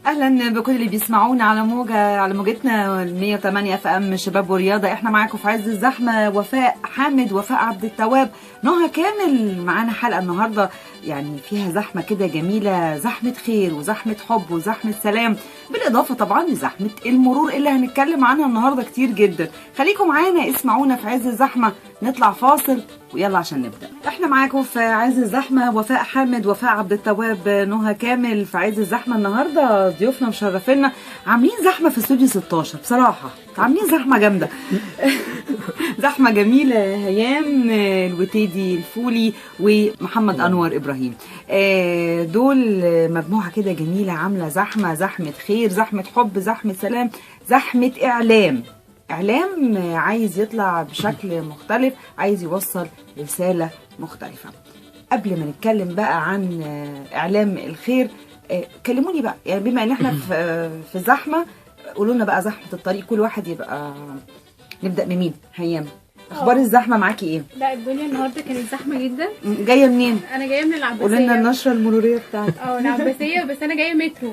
اهلا بكل اللي بيسمعونا على موجتنا 108 اف ام شباب ورياضه. احنا معاكم في عز الزحمه، وفاء حامد، وفاء عبد التواب، نهى كامل. معانا حلقه النهارده يعني فيها زحمه كده جميله، زحمه خير وزحمه حب وزحمه سلام، بالاضافه طبعا لزحمه المرور اللي هنتكلم عنها النهارده كتير جدا. خليكم معانا، اسمعونا في عز الزحمه. نطلع فاصل ويلا عشان نبدا. احنا معاكم في عز الزحمه، وفاء حامد، وفاء عبد التواب، نهى كامل في عز الزحمه. النهارده ضيوفنا مشرفينا، عاملين زحمه في استوديو 16 بصراحه، عاملين زحمه جامده زحمه جميله. هيام الوتيدي الفولي ومحمد انور ابراهيم، دول مجموعه كده جميله عامله زحمه، زحمه خير، زحمه حب، زحمه سلام، زحمه اعلام عايز يطلع بشكل مختلف، عايز يوصل رساله مختلفه. قبل ما نتكلم بقى عن اعلام الخير، كلموني بقى، يعني بما ان احنا في زحمه، قولوا لنا بقى زحمه الطريق، كل واحد يبقى. نبدا بمين؟ هيام، اخبار الزحمه معاكي ايه؟ لا، الدنيا النهارده كانت زحمه جدا. جايه منين؟ انا جايه من العباسيه. قولي لنا النشره المروريه بتاعتك. العباسيه، بس انا جايه مترو.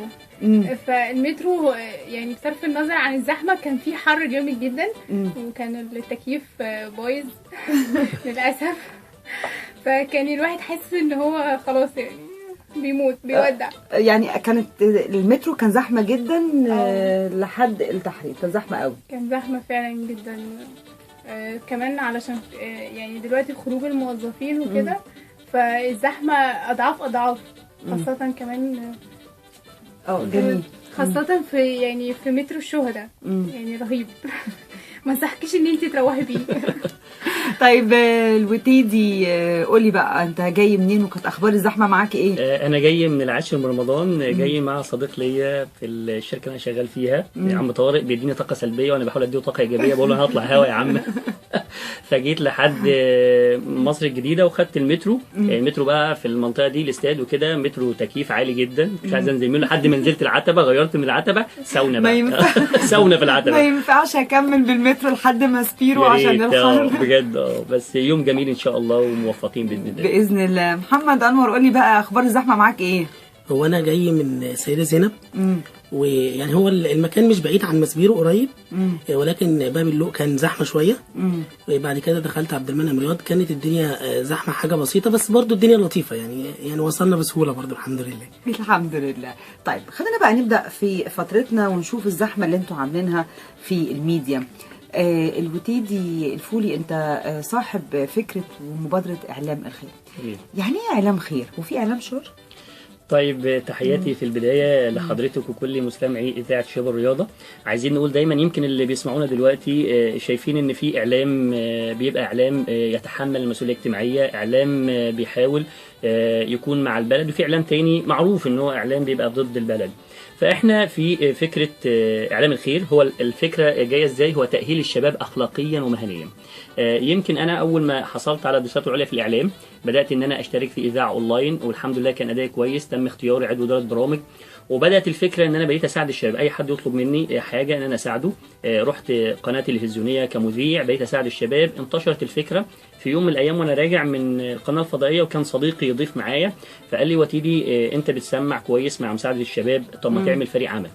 فالمترو يعني بصرف النظر عن الزحمه كان في حر جامد جدا، وكان التكييف بايظ للاسف. فكان الواحد حاسس ان هو خلاص يعني بيموت بيودع. يعني كانت المترو كان زحمه جدا لحد التحرير، كان زحمه قوي، كان زحمه فعلا جدا. كمان علشان يعني دلوقتي خروج الموظفين وكده، فالزحمه اضعاف خاصه كمان. جميل، خاصه في مترو الشهداء، يعني رهيب ما انصحكيش ان انت تروحي بيه. طيب الوتيدي، قولي بقى انت جاي منين وكانت اخبار الزحمه معاك ايه؟ انا جاي من العاشر من رمضان، جاي مع صديق ليا في الشركه اللي انا شغال فيها، عم طارق، بيديني طاقه سلبيه وانا بحاول اديه طاقه ايجابيه، بقول له انا هطلع هوا يا عم. فجيت لحد مصر الجديده وخدت المترو. المترو بقى في المنطقه دي الاستاد وكده، مترو تكييف عالي جدا، مش عايز انزل منه لحد ما نزلت العتبه، غيرت من العتبه ساونا بقى. ساونا في العتبه، ما ينفعش اكمل بالمترو لحد ما سبيرو عشان الحر بجد. بس يوم جميل ان شاء الله وموفقين باذن الله. محمد انور، قولي بقى اخبار الزحمه معاك ايه؟ هو انا جاي من سيدة زينب، ويعني هو المكان مش بعيد عن مسبيرو، قريب، ولكن باب اللوق كان زحمه شويه. وبعد كده دخلت عبد المنعم رياض، كانت الدنيا زحمه حاجه بسيطه، بس برضو الدنيا لطيفه، يعني وصلنا بسهوله برضو الحمد لله. الحمد لله. طيب خلينا بقى نبدا في فترتنا ونشوف الزحمه اللي انتوا عاملينها في الميديا. الوتيدي الفولي، انت صاحب فكره ومبادره اعلام الخير. يعني ايه اعلام خير؟ وفي اعلام شر؟ طيب تحياتي في البداية لحضرتك وكل مستمعي إذاعة شباب الرياضة. عايزين نقول دايما، يمكن اللي بيسمعونا دلوقتي شايفين إن في إعلام بيبقى إعلام يتحمل المسؤولية الاجتماعية، إعلام بيحاول يكون مع البلد، وفي إعلام تاني معروف إن هو إعلام بيبقى ضد البلد. فإحنا في فكرة إعلام الخير، هو الفكرة جاية إزاي؟ هو تأهيل الشباب أخلاقيا ومهنيا. يمكن أنا أول ما حصلت على الدراسات العليا في الإعلام، بدأت إن أنا أشترك في إذاعة أونلاين، والحمد لله كان أدائي كويس، تم اختياري عضو إدارة برامج. وبدأت الفكرة إن أنا بقيت أساعد الشباب، أي حد يطلب مني حاجة إن أنا أساعده. رحت قناة تلفزيونية كمذيع، بقيت أساعد الشباب. انتشرت الفكرة في يوم من الأيام وأنا راجع من القناة الفضائية، وكان صديقي يضيف معايا، فقال لي وتيدي أنت بتسمع كويس مع مساعدة الشباب، طب ما تعمل فريق عمل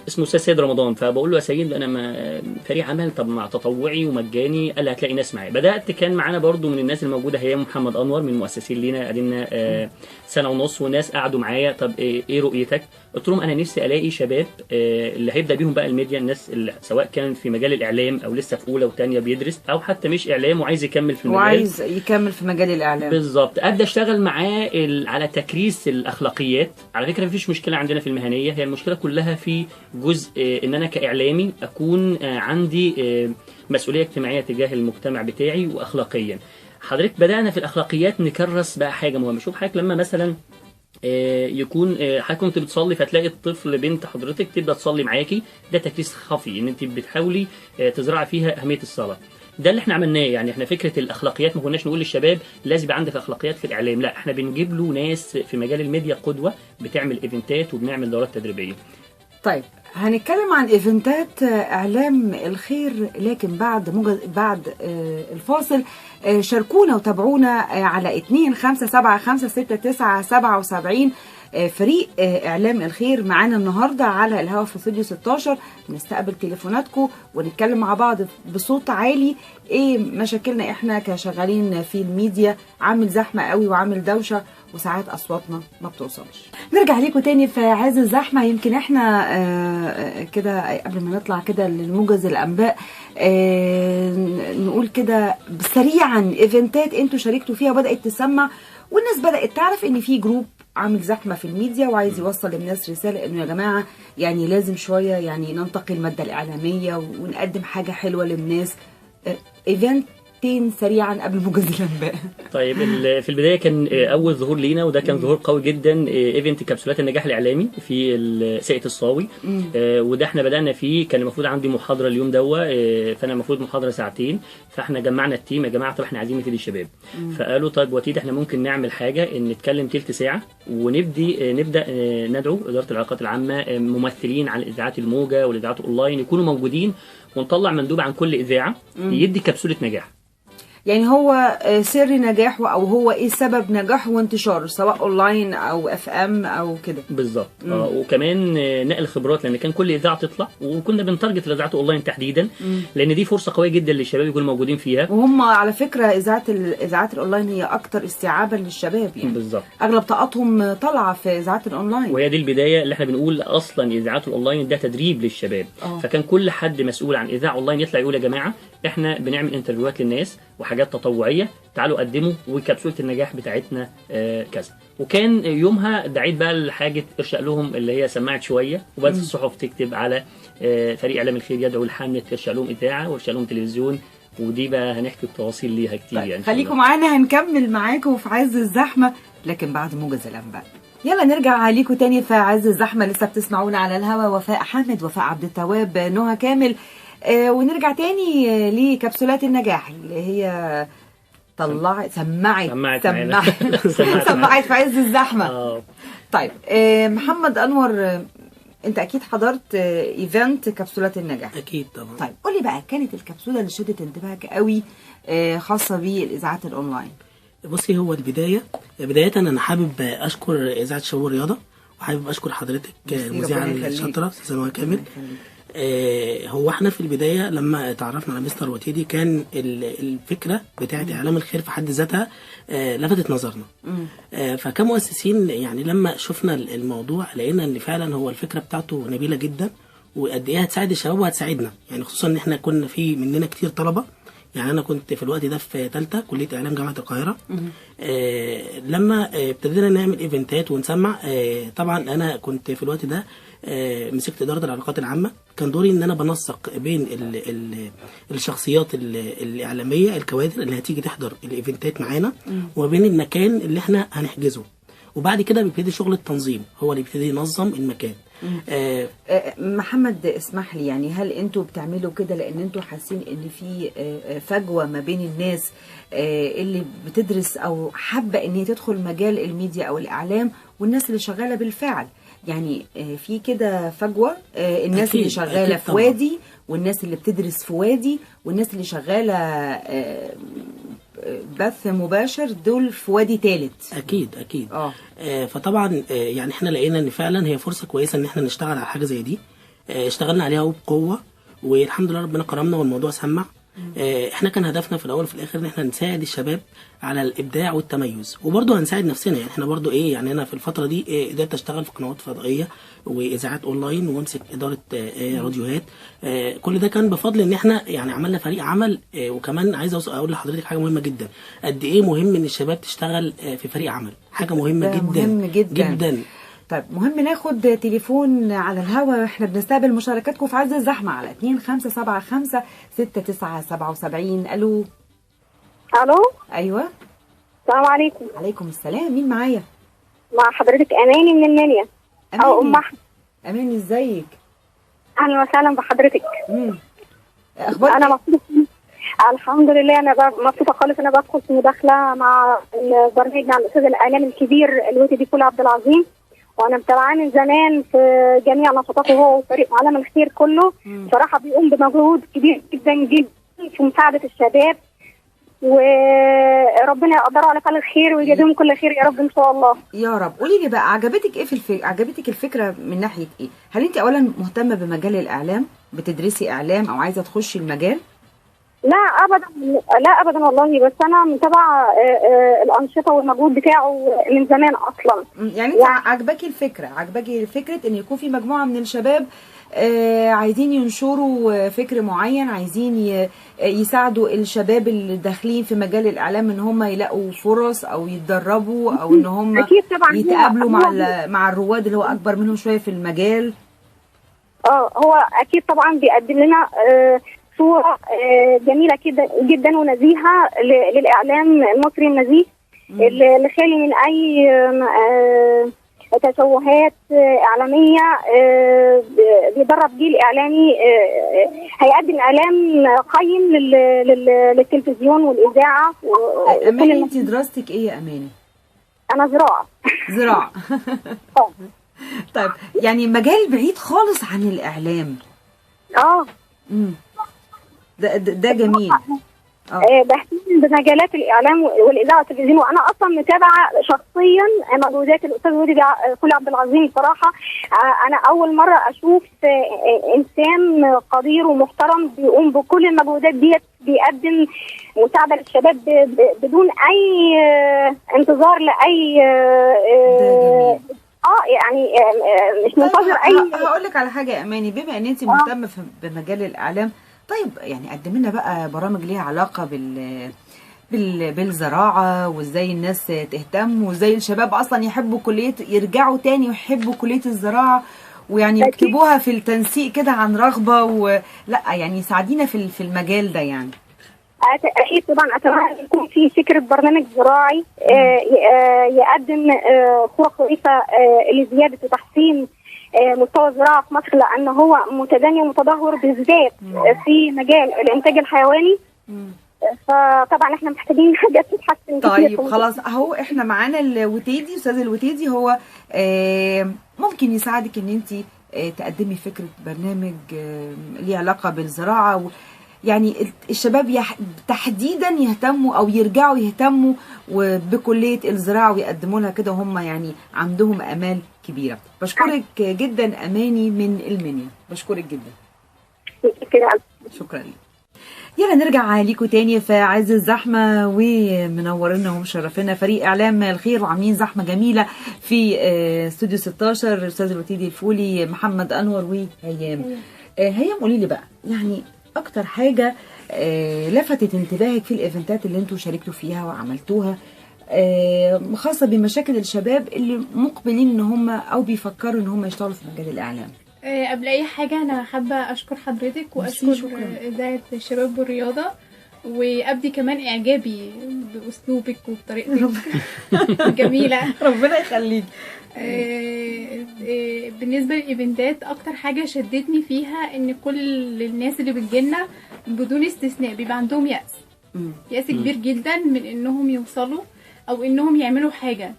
اسمه استاذ سيد رمضان. فبقول له يا سيد انا ما فريق عمل، طب مع تطوعي ومجاني. قال لي هتلاقي ناس معايا. بدات كان معانا برضو من الناس الموجوده هي محمد انور من المؤسسين لينا، قعدنا سنه ونص، وناس قعدوا معايا طب ايه رؤيتك؟ قلت لهم انا نفسي الاقي شباب اللي هيبدا بيهم بقى الميديا، الناس اللي سواء كان في مجال الاعلام او لسه في اولى وثانيه بيدرس، او حتى مش اعلام وعايز يكمل في المجال، وعايز يكمل في مجال الاعلام بالظبط. ابدا اشتغل معاه على تكريس الاخلاقيات. على فكره مفيش مشكله عندنا في المهنيه، هي المشكله كلها في جزء ان انا كاعلامي اكون عندي مسؤوليه اجتماعيه تجاه المجتمع بتاعي واخلاقيا. حضرتك بدانا في الاخلاقيات نكرس بقى حاجه مهمه. شوف حضرتك لما مثلا يكون حضرتك كنت بتصلي، فتلاقي الطفل بنت حضرتك تبدا تصلي معاكي، ده تكريس خفي ان انت بتحاولي تزرعي فيها اهميه الصلاه. ده اللي احنا عملناه. يعني احنا فكره الاخلاقيات ما كناش نقول للشباب لازم يبقى عندك اخلاقيات في الاعلام، لا احنا بنجيب له ناس في مجال الميديا قدوه، بتعمل ايفنتات وبنعمل دورات تدريبيه. طيب هنتكلم عن ايفنتات اعلام الخير، لكن بعد الفاصل. شاركونا وتابعونا على 257566977. فريق اعلام الخير معانا النهارده على الهوا في استوديو 16. نستقبل تليفوناتكم ونتكلم مع بعض بصوت عالي ايه مشاكلنا احنا كشغالين في الميديا. عامل زحمه قوي وعامل دوشه وساعات اصواتنا ما بتوصلش. نرجع ليكم تاني في عز الزحمه. يمكن احنا كده قبل ما نطلع كده للموجز الانباء نقول كده سريعا ايفنتات انتوا شاركتوا فيها وبدات تسمع والناس بدات تعرف ان في جروب عامل زحمه في الميديا وعايز يوصل للناس رساله انه يا جماعه يعني لازم شويه يعني ننتقي الماده الاعلاميه ونقدم حاجه حلوه للناس. ايفنتين سريعا قبل موجز الانباء. طيب في البدايه كان اول ظهور لينا وده كان ظهور قوي جدا، ايفنت كبسولات النجاح الاعلامي في ساقية الصاوي. وده احنا بدانا فيه، كان المفروض عندي محاضره اليوم فانا المفروض محاضره ساعتين، فاحنا جمعنا التيم يا جماعه طب احنا عايزين نفيد الشباب. فقالوا طيب وتيد احنا ممكن نعمل حاجه ان نتكلم تلت ساعه نبدا ندعو اداره العلاقات العامه ممثلين عن الاذاعات الموجه والاذاعات اونلاين يكونوا موجودين، ونطلع مندوب عن كل اذاعه يدي كبسوله نجاح. يعني هو سر نجاحه او هو ايه سبب نجاحه وانتشاره سواء اونلاين او اف ام او كده بالظبط. وكمان نقل خبرات، لان كان كل اذاعه تطلع وكنا بنتارجت الاذاعات اونلاين تحديدا لان دي فرصه قويه جدا للشباب يكونوا موجودين فيها. وهم على فكره الاذاعات الاونلاين هي اكتر استيعابا للشباب، يعني بالظبط اغلب طاقتهم طالعه في اذاعات الاونلاين، وهي دي البدايه اللي احنا بنقول اصلا اذاعات الاونلاين ده تدريب للشباب. فكان كل حد مسؤول عن اذاعه اونلاين يطلع يقول يا جماعه احنا بنعمل انترفيوهات للناس وحاجات تطوعيه، تعالوا قدموا وكبسوله النجاح بتاعتنا كذا. وكان يومها دعيت بقى لحاجه ارشق لهم اللي هي سمعت شويه، وبدات الصحف تكتب على فريق اعلام الخير يدعو لحمله ارشق لهم اذاعه وارشق لهم تلفزيون، ودي بقى هنحكي التفاصيل ليها كتير. طيب يعني خليكم معانا، هنكمل معاكم في عز الزحمه لكن بعد موجز الانباء. يلا نرجع ليكم تاني في عز الزحمه، لسه بتسمعونا على الهوا وفاء حامد، وفاء عبد التواب، نهى كامل. ونرجع تاني لكبسولات النجاح اللي هي سمعت في عز الزحمه. طيب محمد انور، انت اكيد حضرت ايفنت كبسولات النجاح. اكيد طبعا. طيب قولي بقى كانت الكبسوله اللي شدت انتباهك قوي خاصه بالاذاعات الاونلاين؟ بصي، هو بدايه انا حابب اشكر اذاعه شباب الرياضه، وحابب اشكر حضرتك المذيعه الشاطره استاذه نهى كامل. هو احنا في البدايه لما تعرفنا على مستر وتيدي كان الفكره بتاعه اعلام الخير في حد ذاتها لفتت نظرنا. فكمؤسسين يعني لما شفنا الموضوع لقينا ان فعلا هو الفكره بتاعته نبيله جدا، وقد ايه هتساعد الشباب وهتساعدنا، يعني خصوصا ان احنا كنا في مننا كتير طلبه. يعني انا كنت في الوقت ده في ثالثه كليه اعلام جامعه القاهره. لما ابتدينا نعمل ايفنتات ونسمع، طبعا انا كنت في الوقت ده مسكت اداره العلاقات العامه. كان دوري ان انا بنسق بين الشخصيات الاعلاميه الكوادر اللي هتيجي تحضر الايفنتات معانا وبين المكان اللي احنا هنحجزه، وبعد كده بيبتدي شغل التنظيم، هو اللي بيبتدي ينظم المكان. محمد اسمح لي، يعني هل انتوا بتعملوا كده لان انتوا حاسين ان في فجوه ما بين الناس اللي بتدرس او حابه ان هي تدخل مجال الميديا او الاعلام والناس اللي شغاله بالفعل؟ يعني في كده فجوه، الناس أكيد اللي شغاله في وادي والناس اللي بتدرس في وادي والناس اللي شغاله بث مباشر دول في وادي ثالث. اكيد. فطبعا يعني احنا لقينا ان فعلا هي فرصه كويسه ان احنا نشتغل على حاجه زي دي. اشتغلنا عليها وبقوه والحمد لله ربنا كرمنا والموضوع سمع. احنا كان هدفنا في الاول وفي الاخر ان احنا نساعد الشباب على الابداع والتميز، وبرضه هنساعد نفسنا. يعني احنا برضه يعني انا في الفتره دي قدرت اشتغل في قنوات فضائيه واذاعات اونلاين وامسك اداره راديوهات. كل ده كان بفضل ان احنا يعني عملنا فريق عمل. وكمان عايز اقول لحضرتك حاجه مهمه جدا، قد ايه مهم ان الشباب تشتغل في فريق عمل، حاجه مهمه جدا. طيب مهم ناخد تليفون على الهوا، احنا بنستقبل مشاركاتكم في عز الزحمه على 2575 الو. ايوه السلام عليكم. عليكم السلام، مين معايا؟ مع حضرتك اماني من المنيا. او ام احمد. اماني ازيك؟ اهلا وسهلا بحضرتك. اخبارك؟ انا مبسوطه الحمد لله. انا مبسوطه خالص انا بدخل في مداخله مع البرنامج مع الاستاذ الاعلامي الكبير الوتيدي فول عبد العظيم، وانا متابعاه من زمان في جميع نشاطاته هو وفريق عالم الخير كله. صراحه بيقوم بمجهود كبير جدا جدا في مساعده الشباب وربنا يقدروا على فعل الخير ويجازيهم كل خير يا رب ان شاء الله. يا رب. قولي لي بقى، عجبتك ايه عجبتك الفكره من ناحيه ايه؟ هل انت اولا مهتمه بمجال الاعلام، بتدرسي اعلام او عايزه تخشي المجال؟ لا ابدا، لا ابدا والله، بس انا متابعه الانشطه والمجهود بتاعه من زمان اصلا. يعني انت عجباكي فكره ان يكون في مجموعه من الشباب عايزين ينشروا فكر معين، عايزين يساعدوا الشباب اللي داخلين في مجال الاعلام ان هم يلاقوا فرص او يتدربوا او ان هم يتقابلوا مع الرواد اللي هو اكبر منهم شويه في المجال. هو اكيد طبعا بيقدم لنا صوره جميله كده جدا ونزيهه للاعلام المصري النزيه اللي خالي من اي تشوهات اعلاميه. بيدرب جيل اعلامي هيقدم اعلام قيم للتلفزيون والاذاعه. اماني انت دراستك ايه يا اماني؟ انا زراعه. طيب يعني مجال بعيد خالص عن الاعلام. ده جميل. بهتم بمجالات الاعلام والاذاعه والتلفزيون، وانا اصلا متابعه شخصيا مجهودات الاستاذ ودي فولي عبد العظيم. بصراحه انا اول مره اشوف انسان قدير ومحترم بيقوم بكل المجهودات ديت، بيقدم مساعده للشباب بدون اي انتظار لاي يعني مش منتظر اي. هقول لك على حاجه يا اماني، بما ان انت مهتمه بمجال الاعلام، طيب يعني قدم لنا بقى برامج ليها علاقه بالزراعه، وازاي الناس تهتم، وازاي الشباب اصلا يحبوا يرجعوا تاني ويحبوا كليه الزراعه، ويعني يكتبوها في التنسيق كده عن رغبه، ولا يعني ساعدينا في المجال ده يعني. اكيد طبعا اتمنى يكون في فكره برنامج زراعي يقدم صوره كويسه لزياده وتحسين مستوى الزراعه في مصر، لان هو متدني ومتدهور بالذات في مجال الانتاج الحيواني. فطبعا احنا محتاجين حاجات تتحسن. طيب خلاص، اهو احنا معانا الوتيدي، استاذ الوتيدي، هو ممكن يساعدك ان انت تقدمي فكره برنامج ليه علاقه بالزراعه، يعني الشباب تحديدا يهتموا او يرجعوا يهتموا بكليه الزراعه ويقدموا لها كده، وهم يعني عندهم امال كبيره. بشكرك جدا اماني من المنيا، بشكرك جدا. شكرا لك. يلا نرجع ليكوا تاني في عز الزحمه، ومنورنا ومشرفينا فريق اعلام الخير، وعاملين زحمه جميله في استوديو 16 الاستاذ الوتيدي الفولي، محمد انور وهيام. هيام قولي لي بقى، يعني اكتر حاجه لفتت انتباهك في الايفنتات اللي انتوا شاركتوا فيها وعملتوها، خاصه بمشاكل الشباب اللي مقبلين ان هم او بيفكروا ان هم يشتغلوا في مجال الاعلام؟ قبل اي حاجه انا حابه اشكر حضرتك واشكر اذاعه الشباب والرياضه، وابدي كمان اعجابي باسلوبك وبطريقتك جميله. ربنا يخليك. بالنسبه للايفنتات، اكتر حاجه شدتني فيها ان كل الناس اللي بتجيلنا بدون استثناء بيبقى عندهم يأس كبير جدا من انهم يوصلوا او انهم يعملوا حاجه،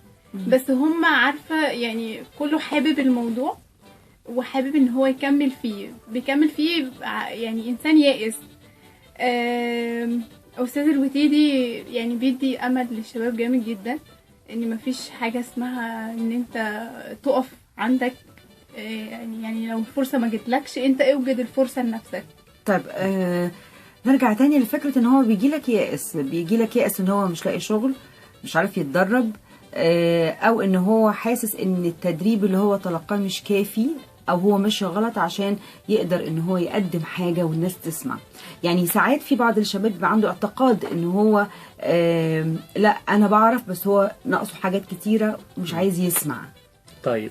بس هم عارفه يعني كله حابب الموضوع وحابب ان هو بيكمل فيه يعني انسان يائس. استاذ الوتيدي يعني بيدي امل للشباب جامد جدا، ان مفيش حاجه اسمها ان انت تقف عندك، يعني لو الفرصه ما جتلكش انت اوجد الفرصه لنفسك. طيب نرجع تاني لفكره ان هو بيجيلك يائس ان هو مش لاقي شغل، مش عارف يتدرب، او ان هو حاسس ان التدريب اللي هو تلقاه مش كافي، او هو ماشي غلط عشان يقدر ان هو يقدم حاجه والناس تسمع. يعني ساعات في بعض الشباب بيبقى عنده اعتقاد ان هو لا انا بعرف، بس هو ناقصه حاجات كتيره ومش عايز يسمع. طيب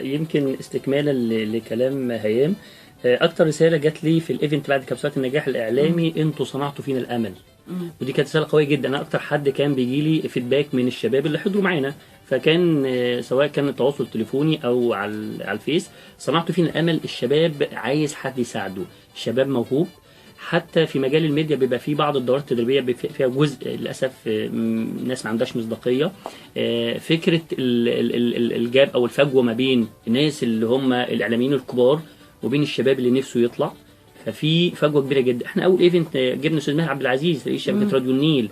يمكن استكمالا لكلام هيام، اكتر رساله جات لي في الايفنت بعد كبسات النجاح الاعلامي، انتوا صنعتوا فينا الامل. ودي كانت رساله قويه جدا. انا اكتر حد كان بيجي لي فيدباك من الشباب اللي حضروا معانا، فكان سواء كان التواصل تليفوني او على الفيس، صنعتوا فينا الامل. الشباب عايز حد يساعده، الشباب موهوب. حتى في مجال الميديا بيبقى في بعض الدورات التدريبيه فيها جزء للاسف الناس ما عندهاش مصداقيه. فكره الجاب او الفجوه ما بين الناس اللي هم الاعلاميين الكبار وبين الشباب اللي نفسه يطلع، ففي فجوه كبيره جدا. احنا اول ايفنت جبنا استاذ ماهر عبد العزيز رئيس شبكه راديو النيل،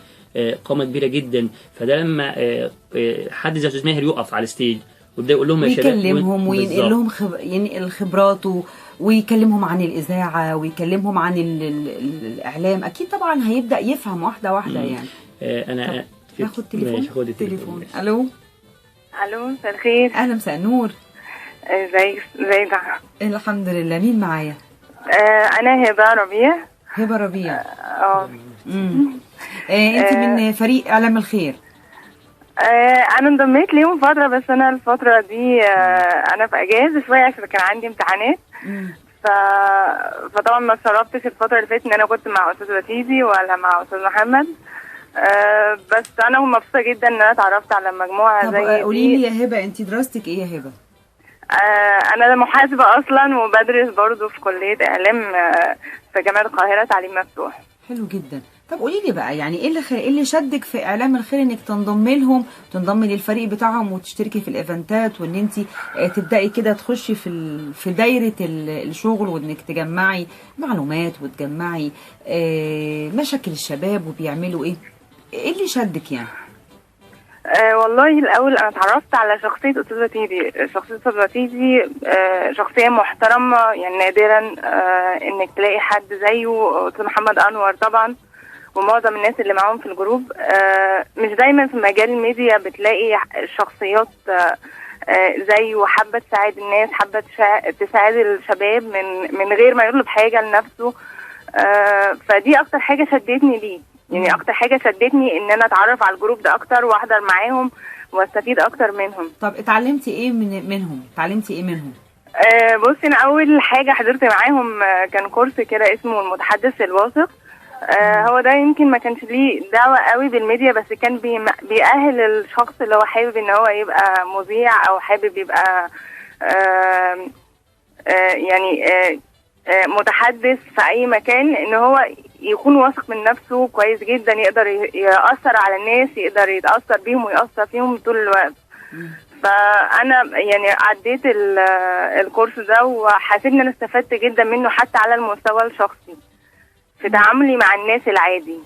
قامه كبيره جدا. فده لما حد زي استاذ ماهر يقف على الستيج ويبدا يقول لهم يا شباب، ويكلمهم وينقل لهم ينقل خبراته، ويكلمهم عن الاذاعه، ويكلمهم عن الاعلام، اكيد طبعا هيبدا يفهم واحده واحده يعني. انا ناخد تليفون. تليفون. الو. الو، مساء الخير. اهلا، مساء النور. ازيك ده؟ الحمد لله. مين معايا؟ انا هبه ربيع. هبه ربيع. انت من فريق اعلام الخير؟ انا انضميت ليهم فتره، بس انا الفتره دي انا في اجازه شويه عشان كان عندي امتحانات. فطبعا ما اتشرفتش الفتره اللي فاتت ان انا كنت مع استاذ وتيزي ولا مع استاذ محمد. بس انا مبسوطه جدا ان انا اتعرفت على مجموعه زي دي. قولي لي يا هبه، انت دراستك ايه يا هبه؟ انا محاسبه اصلا، وبدرس برضو في كليه اعلام في جامعه القاهره تعليم مفتوح. حلو جدا. طب قولي لي بقى، يعني ايه اللي شدك في اعلام الخير انك تنضمي لهم، تنضمي للفريق بتاعهم وتشتركي في الايفنتات، وان انت تبداي كده تخشي في دايره الشغل، وانك تجمعي معلومات وتجمعي مشاكل الشباب وبيعملوا ايه اللي شدك يعني؟ والله الاول انا اتعرفت على شخصيه استاذ وتيزي. شخصيه استاذ وتيزي شخصيه محترمه، يعني نادرا انك تلاقي حد زيه. استاذ محمد انور طبعا، ومعظم الناس اللي معاهم في الجروب. مش دايما في مجال الميديا بتلاقي شخصيات زيه، حابه تساعد الناس، حابه تساعد الشباب من غير ما يطلب حاجه لنفسه. فدي اكتر حاجه شدتني ليه، يعني اكتر حاجه شدتني ان انا اتعرف على الجروب ده اكتر واحضر معاهم واستفيد اكتر منهم. طب اتعلمتي ايه منهم؟ بصي، انا اول حاجه حضرت معاهم كان كورس كده اسمه المتحدث الواثق. هو ده يمكن ما كانش ليه دعوه قوي بالميديا، بس كان بيأهل الشخص اللي هو حابب ان هو يبقى مذيع او حابب يبقى يعني متحدث في اي مكان، ان هو يكون واثق من نفسه كويس جدا، يقدر يأثر على الناس، يقدر يتأثر بيهم ويأثر فيهم طول الوقت. فانا يعني عديت الكورس ده، وحسيت ان انا استفدت جدا منه حتى على المستوى الشخصي في تعاملي مع الناس العادي.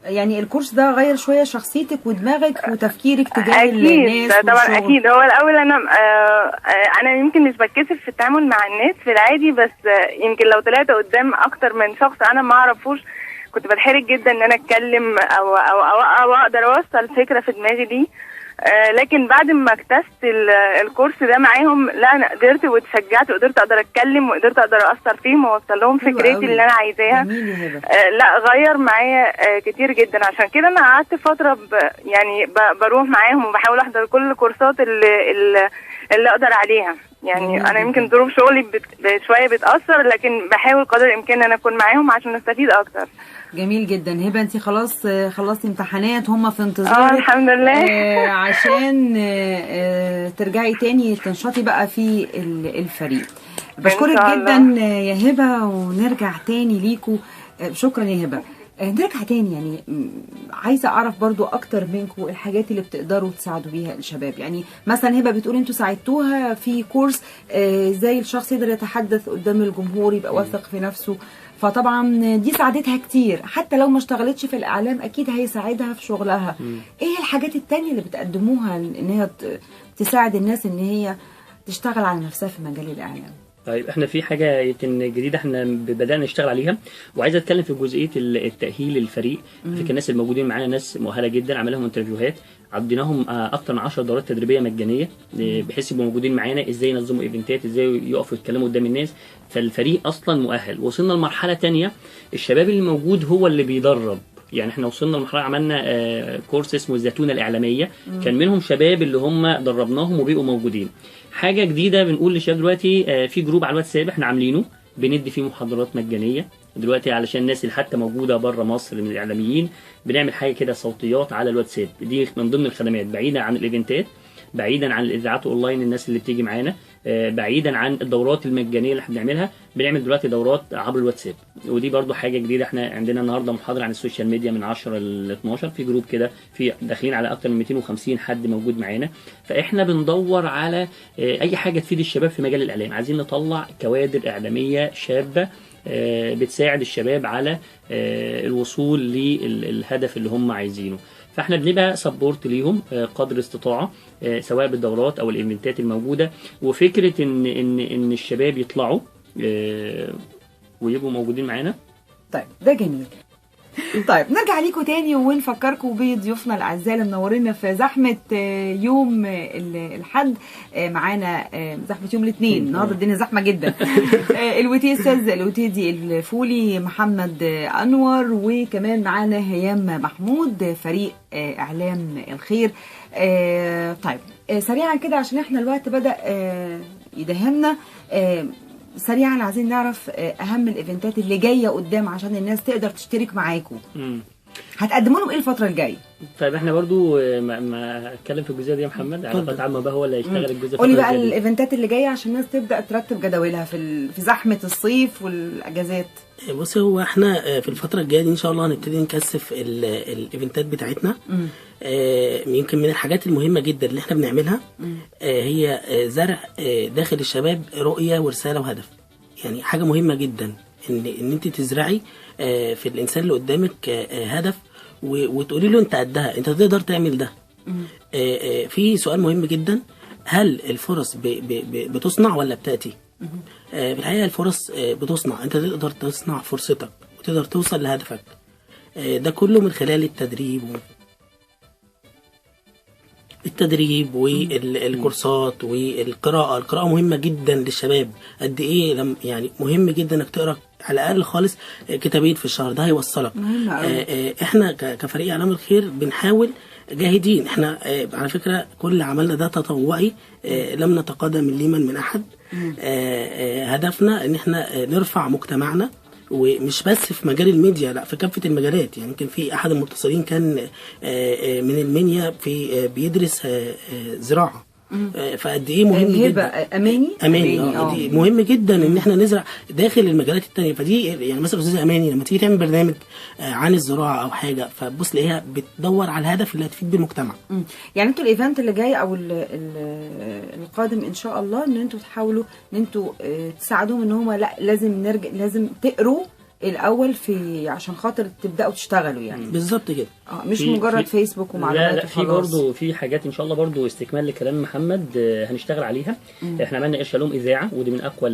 يعني الكورس ده غير شويه شخصيتك ودماغك وتفكيرك تجاه الناس؟ اكيد طبعا، اكيد. هو الاول انا يمكن مش بتكسف في التعامل مع الناس في العادي، بس يمكن لو طلعت قدام اكتر من شخص انا ما اعرفوش كنت بتحرج جدا ان انا اتكلم او اقدر اوصل فكره في دماغي دي. لكن بعد ما اكتسبت الكورس ده معاهم، لا انا قدرت واتشجعت وقدرت اقدر اتكلم وقدرت اقدر اثر فيهم واوصل لهم فكرتي اللي انا عايزاها. لا غير معايا كتير جدا. عشان كده انا قعدت فتره يعني بروح معاهم وبحاول احضر كل الكورسات اللي اقدر عليها. يعني انا يمكن ظروف شغلي شويه بتاثر، لكن بحاول قدر الامكان ان انا اكون معاهم عشان استفيد اكتر. جميل جدا. هبه، انت خلاص خلصتي امتحانات، هم في انتظارك الحمد لله عشان ترجعي تاني تنشطي بقى في الفريق. بشكرك جدا يا هبه، ونرجع تاني ليكوا. شكرا يا هبه. نرجع تاني، يعني عايزه اعرف برضو اكتر منكم الحاجات اللي بتقدروا تساعدوا بيها الشباب. يعني مثلا هبه بتقول انتوا ساعدتوها في كورس ازاي الشخص يقدر يتحدث قدام الجمهور، يبقى واثق في نفسه. فطبعا دي ساعدتها كتير، حتى لو ما اشتغلتش في الاعلام اكيد هيساعدها في شغلها. ايه الحاجات التانية اللي بتقدموها ان هي تساعد الناس ان هي تشتغل على نفسها في مجال الاعلام؟ طيب احنا في حاجه يمكن جديده احنا بدانا نشتغل عليها، وعايز اتكلم في جزئيه التاهيل للفريق. فكره الناس الموجودين معانا ناس مؤهله جدا، عمل لهم انترفيوهات، عديناهم اكتر من 10 دورات تدريبيه مجانيه بحيث يبقوا موجودين معانا ازاي ينظموا ايفنتات، ازاي يقفوا يتكلموا قدام الناس. فالفريق اصلا مؤهل. وصلنا لمرحله ثانيه، الشباب اللي موجود هو اللي بيدرب. يعني احنا وصلنا لمرحله عملنا كورس اسمه الزتونه الاعلاميه، كان منهم شباب اللي هم دربناهم وبقوا موجودين. حاجه جديده بنقول للشباب دلوقتي، في جروب على الواتساب احنا عاملينه بندي فيه محاضرات مجانيه دلوقتي علشان الناس اللي حتى موجوده بره مصر من الاعلاميين. بنعمل حاجه كده صوتيات على الواتساب، دي من ضمن الخدمات بعيده عن الايفنتات، بعيدا عن الاذاعات اونلاين الناس اللي بتيجي معانا، بعيدا عن الدورات المجانيه اللي احنا بنعملها. بنعمل دلوقتي دورات عبر الواتساب، ودي برضو حاجه جديده. احنا عندنا النهارده محاضره عن السوشيال ميديا من 10 ل 12 في جروب كده، في داخلين على اكتر من 250 حد موجود معانا. فاحنا بندور على اي حاجه تفيد الشباب في مجال الاعلام. عايزين نطلع كوادر اعلاميه شابه بتساعد الشباب على الوصول للهدف اللي هم عايزينه. فاحنا بنبقى سبورت ليهم قدر استطاعه، سواء بالدورات او الايفنتات الموجوده. وفكره ان الشباب يطلعوا ويبقوا موجودين معانا. طيب ده جميل. طيب نرجع ليكم تاني ونفكركم بضيوفنا الاعزاء اللي منورينا في زحمه يوم الحد. معانا زحمه يوم الاثنين، النهارده الدنيا زحمه جدا. الوتيدي الفولي، محمد انور، وكمان معانا هيام محمود فريق اعلام الخير. طيب سريعا كده عشان احنا الوقت بدأ يدهمنا، سريعا عايزين نعرف اهم الايفنتات اللي جايه قدام عشان الناس تقدر تشترك معاكم. هتقدموا لهم ايه الفتره الجايه؟ طيب احنا برضو ما اتكلم في الجزئيه دي يا محمد. علاقات عامه بقى هو اللي هيشتغل الجزء. قولي بقى الايفنتات اللي جايه عشان الناس تبدا ترتب جداولها في زحمه الصيف والاجازات. بصي، هو احنا في الفتره الجايه دي ان شاء الله هنبتدي نكثف الايفنتات بتاعتنا. يمكن من الحاجات المهمه جدا اللي احنا بنعملها هي زرع داخل الشباب رؤيه ورساله وهدف. يعني حاجه مهمه جدا ان انت تزرعي في الانسان اللي قدامك هدف، وتقولي له انت قدها، انت تقدر تعمل ده. في سؤال مهم جدا: هل الفرص بتصنع ولا بتاتي؟ في الحقيقه الفرص بتصنع. انت تقدر تصنع فرصتك وتقدر توصل لهدفك. ده كله من خلال التدريب والكورسات والقراءة. القراءة مهمة جدا للشباب. قد ايه يعني مهم جدا انك تقرا على الاقل خالص كتابين في الشهر، ده هيوصلك. احنا كفريق اعلام الخير بنحاول جاهدين. احنا على فكرة كل عملنا ده تطوعي، لم نتقاضى من ليمن من احد. هدفنا ان احنا نرفع مجتمعنا، ومش بس في مجال الميديا، لا في كافة المجالات. يعني يمكن في احد المتصلين كان من المنيا بيدرس زراعة. فقد ايه مهم جدا. اماني دي مهم جدا ان احنا نزرع داخل المجالات التانية. فدي يعني مثلا استاذه اماني لما تيجي تعمل برنامج عن الزراعه او حاجه، فبص لقيها بتدور على الهدف اللي هتفيد بالمجتمع. يعني انتوا الايفنت اللي جاي او القادم ان شاء الله ان انتوا تحاولوا ان انتوا تساعدوهم ان هم لا لازم تقروا الاول عشان خاطر تبداوا تشتغلوا يعني. بالظبط كده. مش مجرد فيسبوك ومعلومات. لا في برضه في حاجات ان شاء الله برضه استكمال لكلام محمد هنشتغل عليها. احنا عملنا ارشاء لهم اذاعه، ودي من اقوى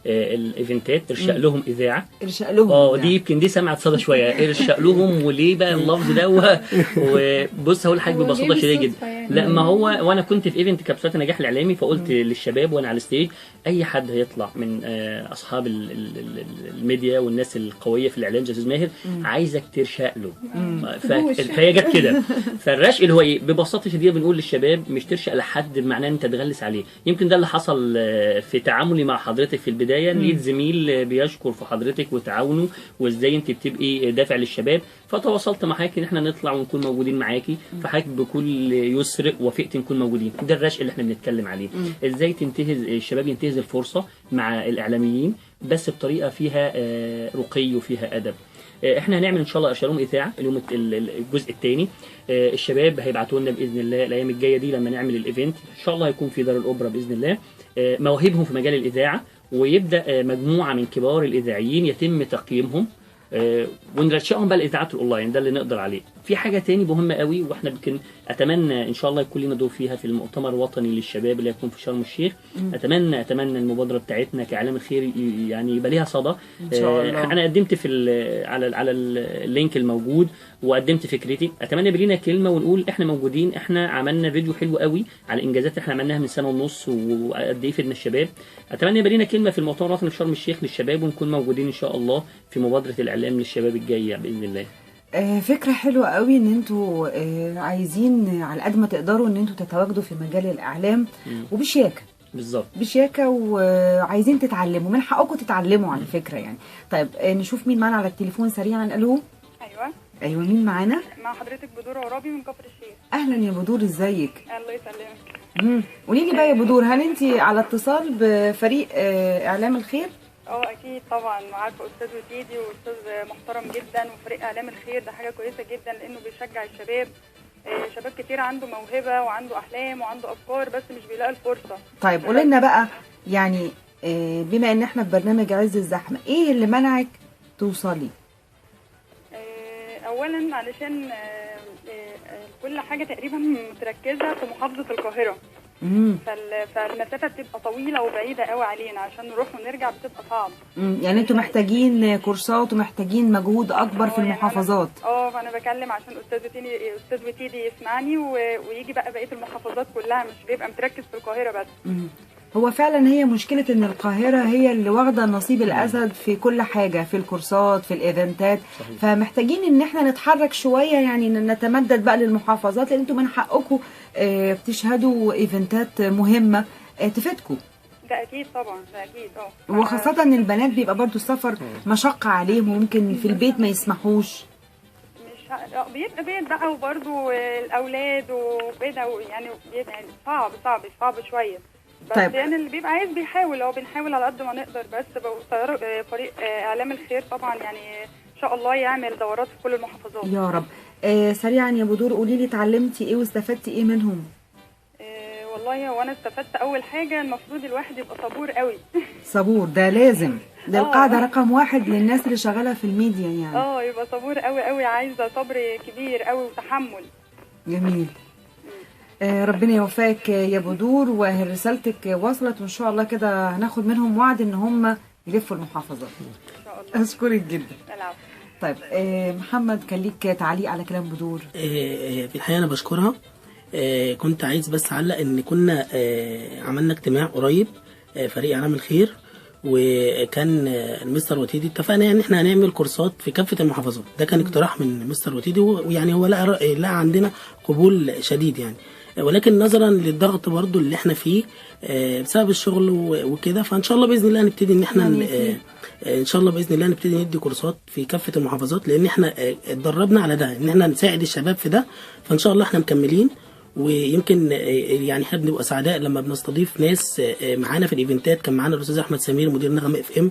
الايفنتات. ارشاء لهم اذاعه. ارشاء لهم دي يمكن دي سمعت صدى شويه. ارشاء لهم، وليه بقى اللفظ ده؟ وبص هقول حاجه ببساطه شديده جدا. لا ما هو وانا كنت في ايفنت كبسولات النجاح الاعلامي، فقلت للشباب وانا على الستيج: اي حد هيطلع من اصحاب الميديا والناس القويه في الاعلام زي استاذ ماهر، عايزك ترشق له. فهي جت كده. فالرشق اللي هو ايه؟ ببساطه شديده بنقول للشباب مش ترشق لحد بمعناه ان انت تغلس عليه. يمكن ده اللي حصل في تعاملي مع حضرتك في البدايه. لقيت زميل بيشكر في حضرتك وتعاونه وازاي انت بتبقي دافع للشباب، فتواصلت معاكي ان احنا نطلع ونكون موجودين معاكي. فحضرتك بكل يسر وافقت نكون موجودين. ده الرشق اللي احنا بنتكلم عليه. ازاي تنتهز الشباب ينتهز الفرصه مع الاعلاميين بس بطريقه فيها رقي وفيها ادب. احنا هنعمل ان شاء الله ارشالهم اذاعه اليوم الجزء الثاني. الشباب هيبعتوا لنا باذن الله الايام الجايه دي لما نعمل الايفنت ان شاء الله هيكون في دار الاوبرا باذن الله مواهبهم في مجال الاذاعه، ويبدا مجموعه من كبار الاذاعيين يتم تقييمهم ونرشقهم بقى الاذاعات الاونلاين. ده اللي نقدر عليه. في حاجه تاني مهمه قوي واحنا يمكن اتمنى ان شاء الله يكون لنا دور فيها في المؤتمر الوطني للشباب اللي هيكون في شرم الشيخ. اتمنى المبادره بتاعتنا كاعلام الخير يعني يبقى ليها صدى ان شاء الله. انا قدمت في على اللينك الموجود وقدمت فكرتي. اتمنى يبقى لنا كلمه ونقول احنا موجودين. احنا عملنا فيديو حلو قوي على الانجازات احنا عملناها من سنه ونص وقد ايه فدنا الشباب. اتمنى يبقى لنا كلمه في المؤتمر الوطني في شرم الشيخ للشباب ونكون موجودين ان شاء الله في مبادره الاعلام للشباب الجايه باذن الله. فكرة حلوة قوي ان انتوا عايزين على قد ما تقدروا ان انتوا تتواجدوا في مجال الاعلام وبشياكة. بالظبط، بشياكة، وعايزين تتعلموا. من حقكم تتعلموا على فكرة يعني. طيب نشوف مين معانا على التليفون سريعا. الو. ايوه مين معانا؟ مع حضرتك بدور عرابي من كفر الشيخ. اهلا يا بدور، ازيك؟ الله يسلمك. قولي لي بقى يا بدور، هل انت على اتصال بفريق اعلام الخير؟ اكيد طبعا، عارفه استاذ وتيدي واستاذ محترم جدا، وفريق اعلام الخير ده حاجه كويسه جدا لانه بيشجع الشباب. شباب كتير عنده موهبه وعنده احلام وعنده افكار بس مش بيلاقي الفرصه. طيب قولي لنا بقى يعني بما ان احنا في برنامج عز الزحمه، ايه اللي منعك توصلي؟ اولا علشان كل حاجه تقريبا متركزه في محافظه القاهره. فالمسافه بتبقى طويله وبعيده قوي علينا، عشان نروح ونرجع بتبقى صعب. يعني انتوا محتاجين كورسات ومحتاجين مجهود اكبر في المحافظات. فانا بكلم عشان استاذ وتيدي يسمعني ويجي بقى بقيه المحافظات كلها، مش بيبقى متركز في القاهره بس. هو فعلا هي مشكله ان القاهره هي اللي واخده النصيب الاسد في كل حاجه، في الكورسات في الايفنتات. فمحتاجين ان احنا نتحرك شويه، يعني نتمدد بقى للمحافظات، لان انتوا من حقكم بتشهدوا ايفنتات مهمه تفيدكم. ده اكيد طبعا، ده اكيد. وخاصه ان البنات بيبقى برضو السفر مشقه عليهم، وممكن في البيت ما يسمحوش. بيبقى بيت بقى، وبرضو الاولاد وكده، يعني صعب شويه. بس طيب. يعني اللي بيبقى عايز بيحاول، بنحاول على قد ما نقدر. بس فريق اعلام الخير طبعا يعني ان شاء الله يعمل دورات في كل المحافظات يا رب. سريعا يا بدور، قولي لي اتعلمتي ايه واستفدتي ايه منهم؟ والله وانا استفدت اول حاجه المفروض الواحد يبقى صبور قوي. صبور ده لازم، ده القاعده رقم 1 للناس اللي شغاله في الميديا يعني. يبقى صبور قوي، عايزه صبر كبير قوي وتحمل. جميل. ربنا يوفقك يا بدور، ورسالتك وصلت، وان شاء الله كده هناخد منهم وعد ان هم يلفوا المحافظات. ان شاء الله. اشكرك جدا. العفو. طيب محمد، كان ليك تعليق على كلام بدور؟ في الحقيقه انا بشكرها. كنت عايز بس اعلق ان كنا عملنا اجتماع قريب، فريق اعلام الخير، وكان المستر وتيدي اتفقنا يعني احنا هنعمل كورسات في كافه المحافظات. ده كان اقتراح من مستر وتيدي، ويعني هو لقى عندنا قبول شديد يعني، ولكن نظرا للضغط برضو اللي احنا فيه بسبب الشغل وكده، فان شاء الله باذن الله نبتدي ان احنا ان شاء الله باذن الله نبتدي ندي كورسات في كافه المحافظات، لان احنا اتدربنا على ده ان احنا نساعد الشباب في ده. فان شاء الله احنا مكملين، ويمكن يعني احنا بنبقى سعداء لما بنستضيف ناس معانا في الايفنتات. كان معانا الاستاذ احمد سمير مدير نغمه FM،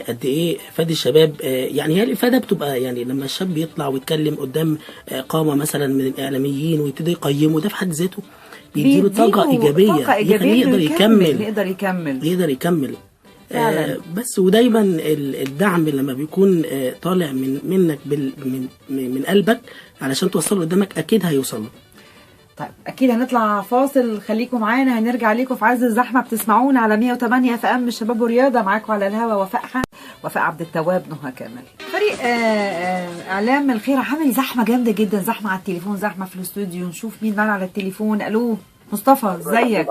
قد ايه فاد الشباب. يعني هي الافاده بتبقى يعني لما الشاب يطلع ويتكلم قدام قامه مثلا من الاعلاميين ويبتدي يقيمه، ده في حد ذاته بيديله طاقه ايجابيه يقدر يكمل فعلا. بس ودايما الدعم لما بيكون طالع منك من قلبك علشان توصله قدامك اكيد هيوصله. طيب اكيد هنطلع فاصل، خليكم معانا، هنرجع ليكم في عز الزحمه. بتسمعونا على 108 FM شباب ورياضه، معاكم على الهوا وفاء عبد التواب، نهى كامل. فريق اعلام الخير عامل زحمه جامده جدا، زحمه على التليفون، زحمه في الاستوديو. نشوف مين معانا على التليفون. الو مصطفى، ازيك؟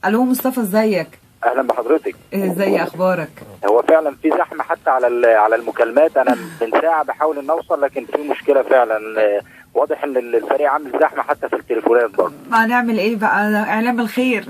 الو مصطفى، ازيك؟ اهلا بحضرتك. ازاي اخبارك؟ هو فعلا في زحمه حتى على المكالمات. انا من ساعه بحاول ان اوصل، لكن في مشكله فعلا. واضح ان الفريق عامل زحمه حتى في التليفونات برضه. ما هنعمل ايه بقى، اعلام الخير.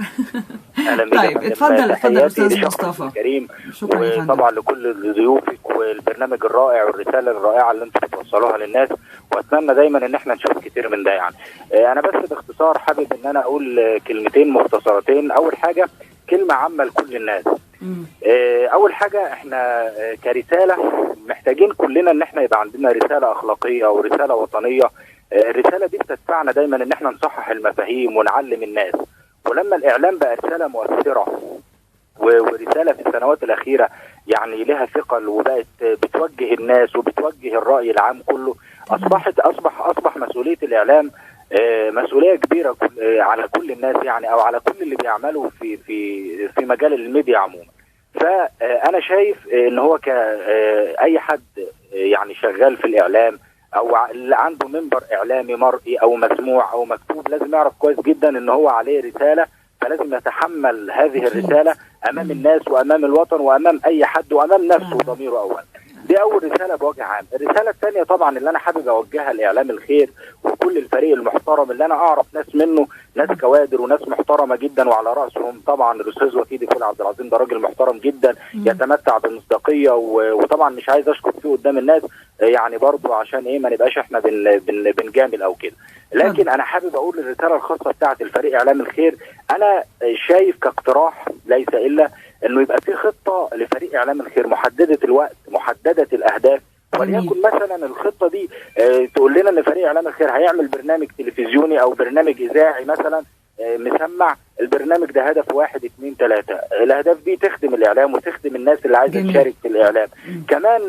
اهلا طيب اتفضل استاذ مصطفى. كريم، وطبعا لكل ضيوفك والبرنامج الرائع والرساله الرائعه اللي انتم بتوصلوها للناس، واتمنى دايما ان احنا نشوف كتير من ده يعني. انا بس باختصار حابب ان انا اقول كلمتين مختصرتين. اول حاجه كلمه عامه لكل الناس. اول حاجه احنا كرساله محتاجين كلنا ان احنا يبقى عندنا رساله اخلاقيه او رساله وطنيه. الرساله دي بتدفعنا دايما ان احنا نصحح المفاهيم ونعلم الناس. ولما الاعلام بقى رساله مؤثره ورساله في السنوات الاخيره يعني لها ثقل، وبقت بتوجه الناس وبتوجه الراي العام كله، اصبح مسؤوليه الاعلام مسؤوليه كبيره على كل الناس يعني، او على كل اللي بيعملوا في مجال الميديا عموما. فانا شايف ان هو كاي حد يعني شغال في الاعلام او اللي عنده منبر اعلامي مرئي او مسموع او مكتوب، لازم يعرف كويس جدا ان هو عليه رساله، فلازم يتحمل هذه الرساله امام الناس وامام الوطن وامام اي حد وامام نفسه وضميره اولا. دي اول رساله بوجه عام. الرساله الثانيه طبعا اللي انا حابب اوجهها لاعلام الخير وكل الفريق المحترم اللي انا اعرف ناس منه، ناس كوادر وناس محترمه جدا، وعلى راسهم طبعا الاستاذ وتيدي فول عبد العظيم. ده راجل محترم جدا يتمتع بالمصداقيه، وطبعا مش عايز اشكر فيه قدام الناس يعني برضو عشان ايه ما نبقاش احنا بنجامل او كده. لكن انا حابب اقول الرساله الخاصه بتاعه الفريق اعلام الخير. انا شايف كاقتراح ليس الا انه يبقى في خطه لفريق اعلام الخير محدده الوقت، محدده الاهداف، وليكن مثلا الخطه دي تقول لنا ان فريق اعلام الخير هيعمل برنامج تلفزيوني او برنامج اذاعي مثلا مسمع البرنامج ده هدف 1 2 3. الاهداف دي تخدم الاعلام وتخدم الناس اللي عايزه تشارك في الاعلام. كمان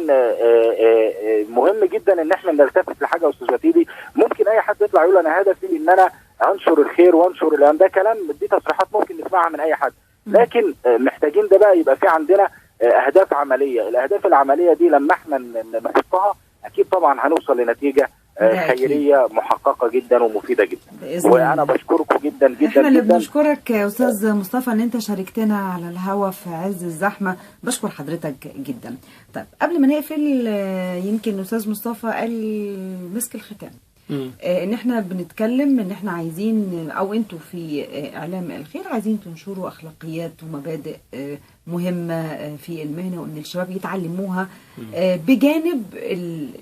مهم جدا ان احنا نلتفت لحاجه يا استاذ وتيدي. ممكن اي حد يطلع يقول انا هدفي ان انا انشر الخير وانشر الاعلام، ده كلام، دي تصريحات ممكن نسمعها من اي حد، لكن محتاجين ده بقى يبقى في عندنا اهداف عمليه. الاهداف العمليه دي لما احنا نحطها اكيد طبعا هنوصل لنتيجه خيريه محققه جدا ومفيده جدا. وانا بشكركم جدا جدا احنا اللي جدا. بنشكرك يا استاذ مصطفى ان انت شاركتنا على الهوا في عز الزحمه، بشكر حضرتك جدا. طيب قبل ما نقفل يمكن استاذ مصطفى قال مسك الختام ان احنا بنتكلم ان احنا عايزين او انتوا في اعلام الخير عايزين تنشروا اخلاقيات ومبادئ مهمه في المهنه وان الشباب يتعلموها بجانب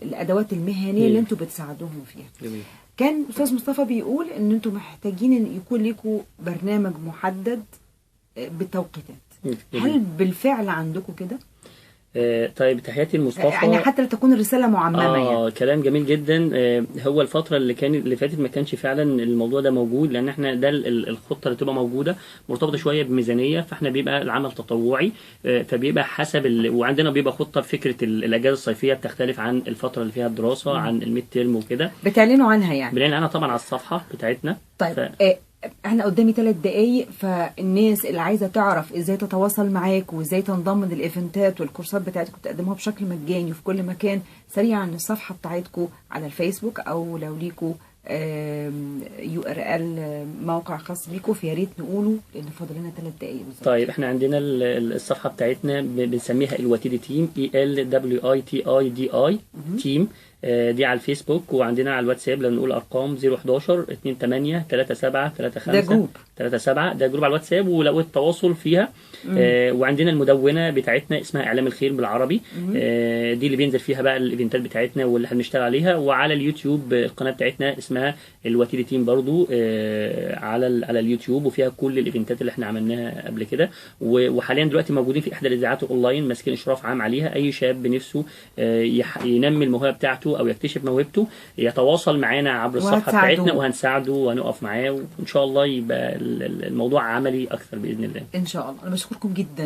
الادوات المهنيه اللي انتوا بتساعدوهم فيها. كان استاذ مصطفى بيقول ان انتوا محتاجين ان يكون لكم برنامج محدد بالتوقيتات. هل بالفعل عندكم كده؟ طيب تحياتي لمصطفى. يعني حتى لا تكون الرساله معممه يعني. كلام جميل جدا. هو الفتره اللي فاتت ما كانش فعلا الموضوع ده موجود، لان احنا ده الخطه اللي تبقى موجوده مرتبطه شويه بميزانيه، فاحنا بيبقى العمل تطوعي، فبيبقى حسب وعندنا بيبقى خطه بفكره الاجازه الصيفيه بتختلف عن الفتره اللي فيها الدراسه عن الميد تيرم وكده. بتعلنوا عنها يعني؟ بنعلن عنها طبعا على الصفحه بتاعتنا. طيب احنا قدامي 3 دقايق، فالناس اللي عايزه تعرف ازاي تتواصل معاك وازاي تنضم للايفنتات والكورسات بتاعتكم تقدموها بشكل مجاني في كل مكان، سريعا الصفحه بتاعتكم على الفيسبوك او لو ليكوا URL موقع خاص بيكم، فيا ريت نقوله لان فاضل لنا 3 دقايق بالظبط. طيب احنا عندنا الصفحه بتاعتنا بنسميها الوتيدي تيم، ELWITIDI تيم، دي على الفيسبوك. وعندنا على الواتساب لو نقول ارقام 011 28 37 35 37، ده جروب على الواتساب ولو التواصل فيها. وعندنا المدونه بتاعتنا اسمها اعلام الخير بالعربي، دي اللي بينزل فيها بقى الايفنتات بتاعتنا واللي احنا بنشتغل عليها. وعلى اليوتيوب القناه بتاعتنا اسمها الوتيدي تيم برضو على اليوتيوب، وفيها كل الايفنتات اللي احنا عملناها قبل كده. وحاليا دلوقتي موجودين في احدى الاذاعات اونلاين ماسكين اشراف عام عليها. اي شاب بنفسه ينمي الموهبه بتاعته او يكتشف موهبته يتواصل معانا عبر الصفحه بتاعتنا وهنساعده وهنقف معاه، وان شاء الله يبقى الموضوع عملي اكثر باذن الله. ان شاء الله. انا بشكركم جدا،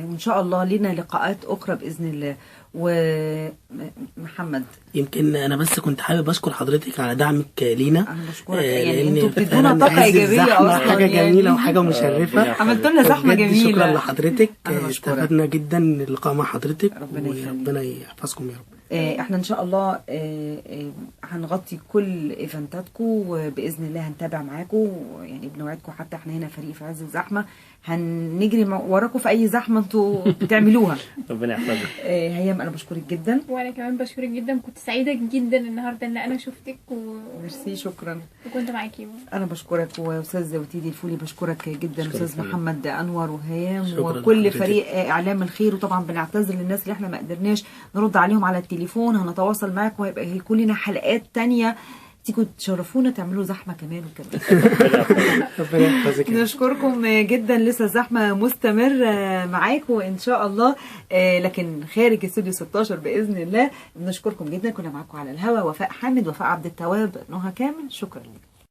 وان شاء الله لنا لقاءات اخرى باذن الله. ومحمد يمكن انا بس كنت حابب اشكر حضرتك على دعمك لينا. انا بشكرك يعني انتوا بتدونا طاقه ايجابيه اصلا، حاجه جميله وحاجه مشرفه. عملتوا لنا زحمه جميله. شكرا لحضرتك، استفدنا جدا اللقاء مع حضرتك، وربنا يحفظكم يا رب. احنا ان شاء الله هنغطي كل ايفنتاتكم وباذن الله هنتابع معاكم، يعني بنوعدكم حتى احنا هنا فريق في عز الزحمه هنجري وراكم في اي زحمه انتوا بتعملوها. ربنا يحفظك. هيام انا بشكرك جدا. وانا كمان بشكرك جدا، كنت سعيده جدا النهارده ان انا شفتك ميرسي، شكرا. وكنت معاكي. انا بشكرك، واستاذ وتيدي الفولي بشكرك جدا، استاذ محمد انور وهيام وكل فريق اعلام الخير. وطبعا بنعتذر للناس اللي احنا ما قدرناش نرد عليهم على التليفون، هنتواصل معاكم وهيبقى هيكون لنا حلقات تانية تيجوا تشرفونا تعملوا زحمه كمان وكده. نشكركم جدا، لسه الزحمه مستمر معاكم ان شاء الله، لكن خارج استوديو 16 باذن الله. بنشكركم جدا، كنا معاكم على الهوا وفاء حامد، وفاء عبد التواب، نهى كامل، شكرا لكم.